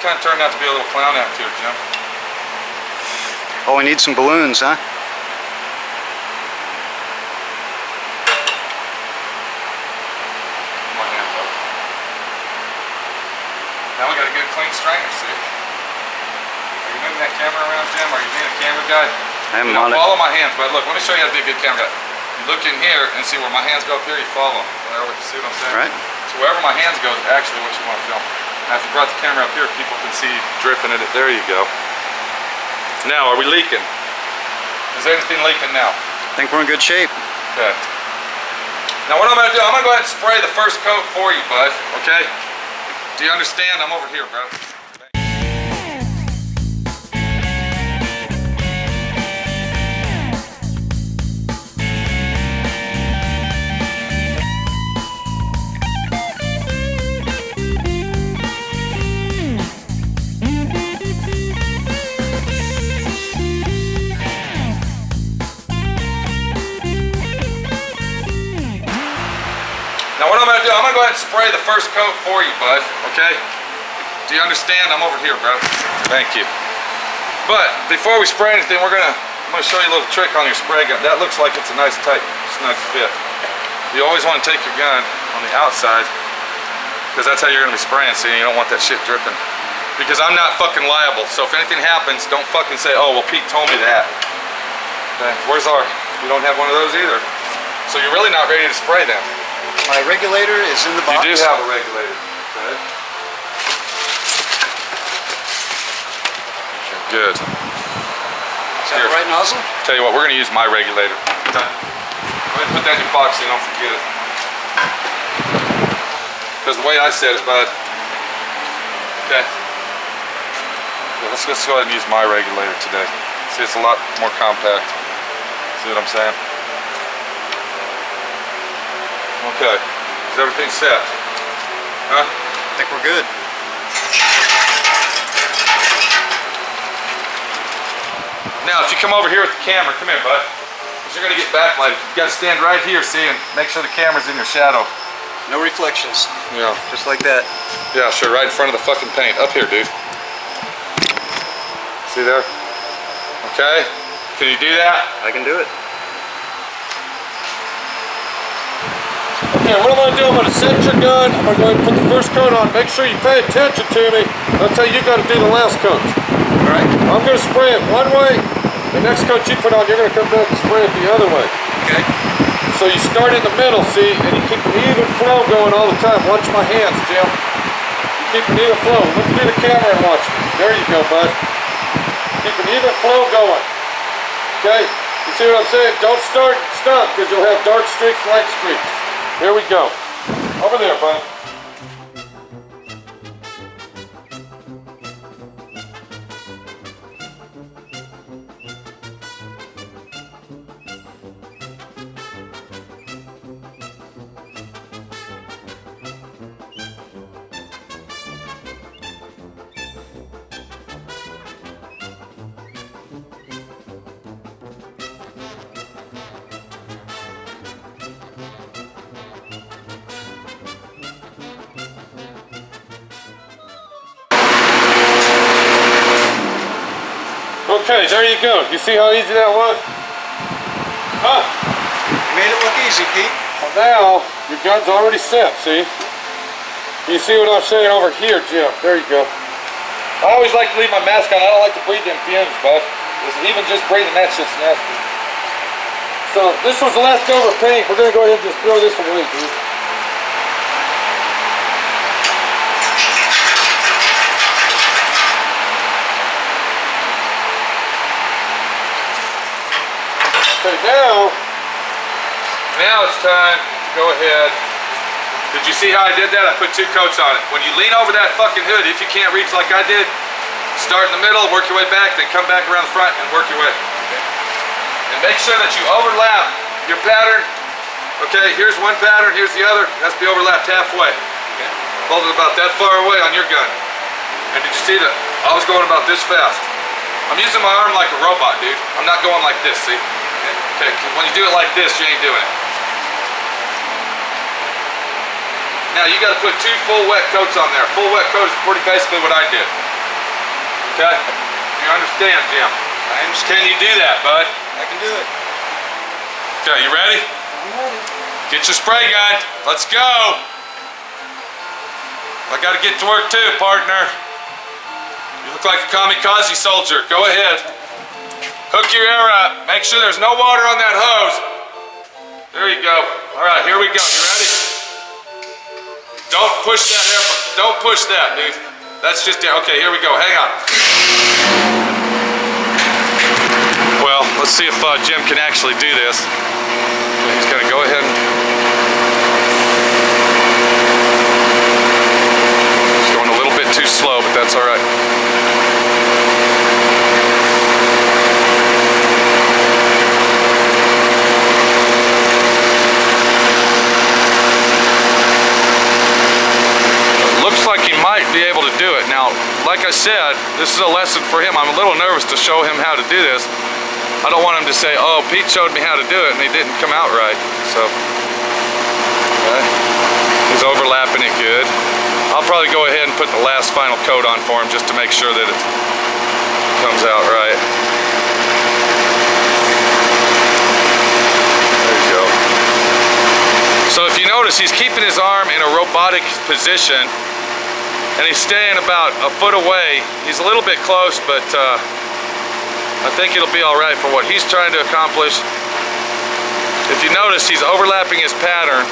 kind of turned out to be a little clown act here, Jim. Oh, we need some balloons, huh? Now we got a good clean strainer, see? Are you moving that camera around, Jim? Are you being a camera guy? I am on it. Follow my hands, but look, let me show you how to be a good camera guy. You look in here and see where my hands go up here, you follow them. See what I'm saying? Right. So wherever my hands go is actually what you want to film. Now if you brought the camera up here, people can see dripping in it. There you go. Now, are we leaking? Is anything leaking now? I think we're in good shape. Okay. Now what I'm going to do, I'm going to go ahead and spray the first coat for you, bud. Okay? Do you understand? I'm over here, bro. Now what I'm going to do, I'm going to go ahead and spray the first coat for you, bud, okay? Do you understand? I'm over here, bro. Thank you. But before we spray anything, I'm going to show you a little trick on your spray gun. That looks like it's a nice, tight, snug fit. You always want to take your gun on the outside, because that's how you're going to be spraying, so you don't want that shit dripping. Because I'm not fucking liable, so if anything happens, don't fucking say, oh, well, Pete told me that. Okay, where's our, you don't have one of those either. So you're really not ready to spray them. My regulator is in the box. You do have a regulator, okay? Good. Is that the right nozzle? Tell you what, we're going to use my regulator. Go ahead and put that in your box so you don't forget it. Because the way I said it, bud. Okay. Yeah, let's go ahead and use my regulator today. See, it's a lot more compact. See what I'm saying? Okay. Is everything set? Huh? I think we're good. Now, if you come over here with the camera, come here, bud. Because you're going to get backlighted. You got to stand right here, see, and make sure the camera's in your shadow. No reflections. Yeah. Just like that. Yeah, sure, right in front of the fucking paint. Up here, dude. See there? Okay. Can you do that? I can do it. Okay, what I'm going to do, I'm going to set your gun. I'm going to go ahead and put the first coat on. Make sure you pay attention to me. That's how you got to do the last coat. All right. I'm going to spray it one way. The next coat you put on, you're going to come back and spray it the other way. Okay. So you start in the middle, see, and you keep an even flow going all the time. Watch my hands, Jim. You keep an even flow. Look through the camera and watch me. There you go, bud. Keep an even flow going. Okay? You see what I'm saying? Don't start and stop, because you'll have dark streaks, light streaks. Here we go. Over there, bud. Okay, there you go. You see how easy that was? Huh? You made it look easy, Pete. Well, now, your gun's already set, see? You see what I'm saying over here, Jim? There you go. I always like to leave my mask on. I don't like to breathe them fumes, bud. Even just breathing that shit's nasty. So, this was the leftover paint. We're going to go ahead and just throw this away, dude. Okay, now it's time to go ahead. Did you see how I did that? I put 2 coats on it. When you lean over that fucking hood, if you can't reach like I did, start in the middle, work your way back, then come back around the front and work your way. Okay. And make sure that you overlap your pattern. Okay, here's one pattern, here's the other. It has to be overlapped halfway. Okay. Hold it about that far away on your gun. And did you see that? I was going about this fast. I'm using my arm like a robot, dude. I'm not going like this, see? Okay, when you do it like this, you ain't doing it. Now you got to put 2 full wet coats on there. Full wet coat is pretty basically what I did. Okay? You understand, Jim? I understand. Can you do that, bud? I can do it. Okay, you ready? I'm ready. Get your spray gun. Let's go. I gotta get to work too, partner. You look like a kamikaze soldier. Go ahead. Hook your air up. Make sure there's no water on that hose. There you go. All right, here we go. You ready? Don't push that air. Don't push that, dude. That's just it. Okay, here we go. Hang on. Well, let's see if Jim can actually do this. He's gonna go ahead and... He's going a little bit too slow, but that's all right. Looks like he might be able to do it. Now, like I said, this is a lesson for him. I'm a little nervous to show him how to do this. I don't want him to say, oh, Pete showed me how to do it and he didn't come out right. So, okay. He's overlapping it good. I'll probably go ahead and put the last final coat on for him just to make sure that it comes out right. There you go. So if you notice, he's keeping his arm in a robotic position and he's staying about a foot away. He's a little bit close, but I think it'll be all right for what he's trying to accomplish. If you notice, he's overlapping his pattern.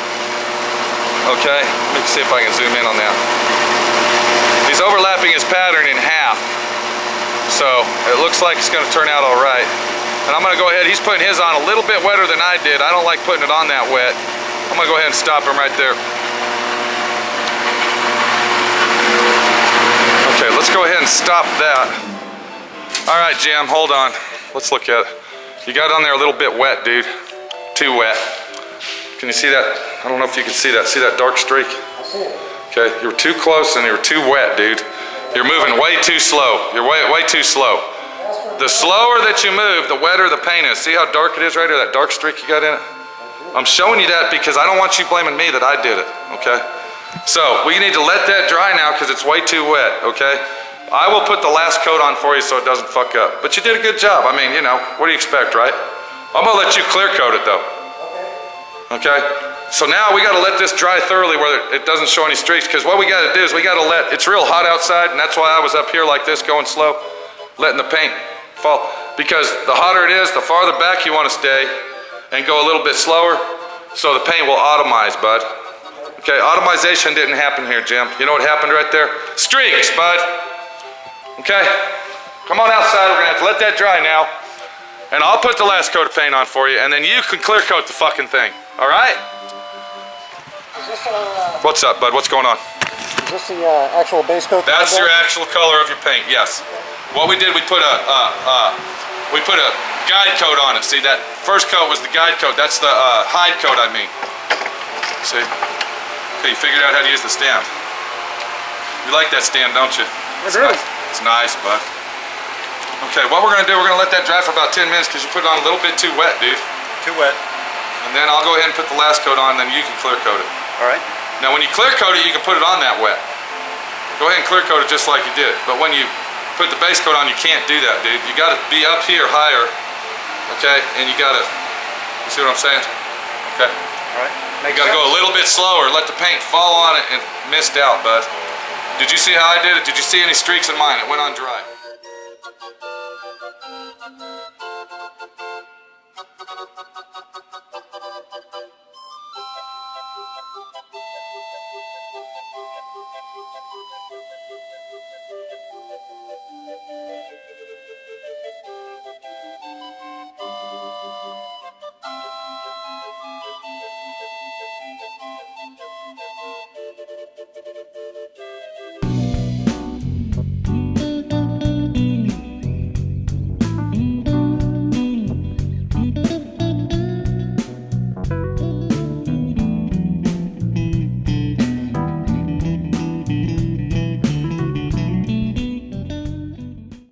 Okay, let me see if I can zoom in on that. He's overlapping his pattern in half. So it looks like it's gonna turn out all right. And I'm gonna go ahead, he's putting his on a little bit wetter than I did. I don't like putting it on that wet. I'm gonna go ahead and stop him right there. Okay, let's go ahead and stop that. All right, Jim, hold on. Let's look at it. You got it on there a little bit wet, dude. Too wet. Can you see that? I don't know if you can see that. See that dark streak? I see it. Okay, you were too close and you were too wet, dude. You're moving way too slow. You're way too slow. The slower that you move, the wetter the paint is. See how dark it is right here, that dark streak you got in it? I'm showing you that because I don't want you blaming me that I did it, okay? So, we need to let that dry now because it's way too wet, okay? I will put the last coat on for you so it doesn't fuck up. But you did a good job. I mean, you know, what do you expect, right? I'm gonna let you clear coat it though. Okay? So now we gotta let this dry thoroughly where it doesn't show any streaks, because what we gotta do is we gotta let, it's real hot outside, and that's why I was up here like this going slow, letting the paint fall. Because the hotter it is, the farther back you wanna stay and go a little bit slower so the paint will atomize, bud. Okay, atomization didn't happen here, Jim. You know what happened right there? Streaks, bud. Okay, come on outside, we're gonna have to let that dry now. And I'll put the last coat of paint on for you, and then you can clear coat the fucking thing, all right? Is this What's up, bud? What's going on? is this the actual base coat? That's your actual color of your paint, yes. What we did, we put a guide coat on it. See, that first coat was the guide coat. That's the hide coat, I mean. See? Okay, you figured out how to use the stand. You like that stand, don't you? I do. It's nice, bud. Okay, what we're gonna do, we're gonna let that dry for about 10 minutes because you put it on a little bit too wet, dude. Too wet. And then I'll go ahead and put the last coat on, then you can clear coat it. All right. Now when you clear coat it, you can put it on that wet. Go ahead and clear coat it just like you did. But when you put the base coat on, you can't do that, dude. You gotta be up here higher, okay? And you gotta, you see what I'm saying? Okay. All right. You gotta go a little bit slower, let the paint fall on it and mist out, bud. Did you see how I did it? Did you see any streaks in mine? It went on dry.